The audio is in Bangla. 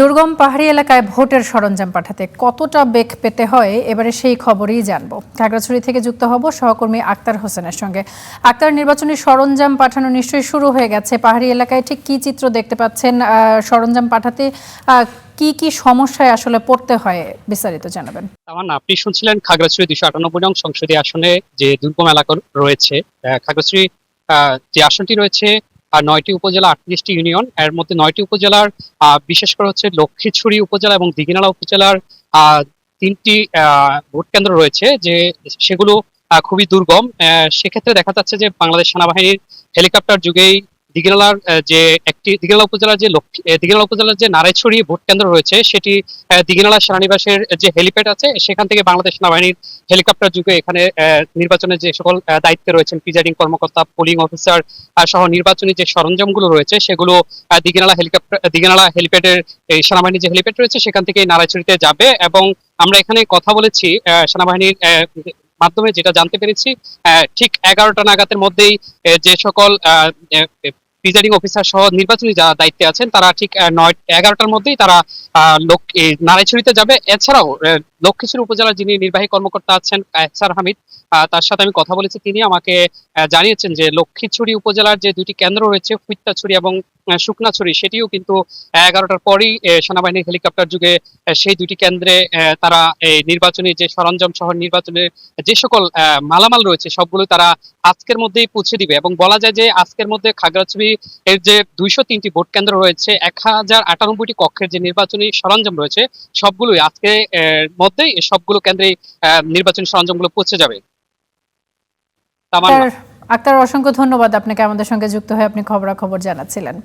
দুর্গম পাহাড়ি এলাকায় ভোটের সরঞ্জাম পাঠাতে কতটা বেগ পেতে হয় এবারে সেই খবরই জানবো। খাগড়াছড়ি থেকে যুক্ত হব সহকর্মী আক্তার হোসেনের সঙ্গে। আক্তার, নির্বাচনী সরঞ্জাম পাঠানো নিশ্চয়ই শুরু হয়ে গেছে। পাহাড়ি এলাকায় ঠিক কি চিত্র দেখতে পাচ্ছেন? সরঞ্জাম পাঠাতে কি কি সমস্যায় আসলে পড়তে হয়, বিস্তারিত জানাবেন। তামান্না, আপনি শুনছিলেন খাগড়াছড়ি 298 নং সংসদীয় আসনে যে দুর্গম এলাকা রয়েছে। খাগড়াছড়ি যে আসনটি রয়েছে 9টি উপজেলা, 38টি ইউনিয়ন। এর মধ্যে 9টি উপজেলার বিশেষ করে হচ্ছে লক্ষ্মীছড়ি উপজেলা এবং দিঘিনালা উপজেলার 3টি ভোট কেন্দ্র রয়েছে, যে সেগুলো খুবই দুর্গম। সেক্ষেত্রে দেখা যাচ্ছে যে বাংলাদেশ সেনাবাহিনীর হেলিকপ্টার যুগেই দিঘিনালার দিঘিনালা উপজেলার যে নারায়ণছড়ি ভোট কেন্দ্র রয়েছে, সেটি দিঘিনালা সেনানিবাসের যে হেলিপ্যাড আছে সেখান থেকে বাংলাদেশ সেনাবাহিনীর হেলিকপ্টার যুগে এখানে নির্বাচনের যে সকল দায়িত্বে রয়েছেন প্রিজাইডিং কর্মকর্তা, পোলিং অফিসার সহ নির্বাচনী যে সরঞ্জামগুলো রয়েছে সেগুলো দিঘিনালা হেলিপ্যাডের এই সেনাবাহিনীর যে হেলিপ্যাড রয়েছে সেখান থেকে নারায়ণছড়িতে যাবে। এবং আমরা এখানে কথা বলেছি সেনাবাহিনীর মাধ্যমে, যেটা জানতে পেরেছি ঠিক 11টা নাগাদের মধ্যেই যে সকল প্রিজাইডিং অফিসার সহ নির্বাচনী যারা দায়িত্বে আছেন তারা ঠিক 11টার মধ্যেই তারা নারায়ণছড়িতে যাবে। এছাড়াও লক্ষ্মীছড়ি উপজেলার যিনি নির্বাহী কর্মকর্তা আছেন এহসান হামিদ, তার সাথে আমি কথা বলেছি। তিনি আমাকে জানিয়েছেন যে লক্ষ্মীছড়ি উপজেলার যে দুটি কেন্দ্র রয়েছে ফুইত্তাছড়ি এবং শুকনাছড়ি, সেটিও কিন্তু 11টার পরেই সেনাবাহিনীর হেলিকপ্টার যুগে সেই দুটি কেন্দ্রে তারা এই নির্বাচনী যে সরঞ্জাম সহ নির্বাচনের যে সকল মালামাল রয়েছে সবগুলো তারা আজকের মধ্যেই পৌঁছে দিবে। এবং বলা যায় যে আজকের মধ্যে খাগড়াছড়ি এর যে 203টি ভোট কেন্দ্র রয়েছে, 1098টি কক্ষের যে নির্বাচনী সরঞ্জাম রয়েছে সবগুলোই আজকে মধ্যেই সবগুলো কেন্দ্রেই নির্বাচনী সরঞ্জামগুলো পৌঁছে যাবে। আক্তার, অসংখ্য ধন্যবাদ আপনাকে। আমাদের সঙ্গে যুক্ত হয়ে আপনি খবরাখবর জানাচ্ছিলেন।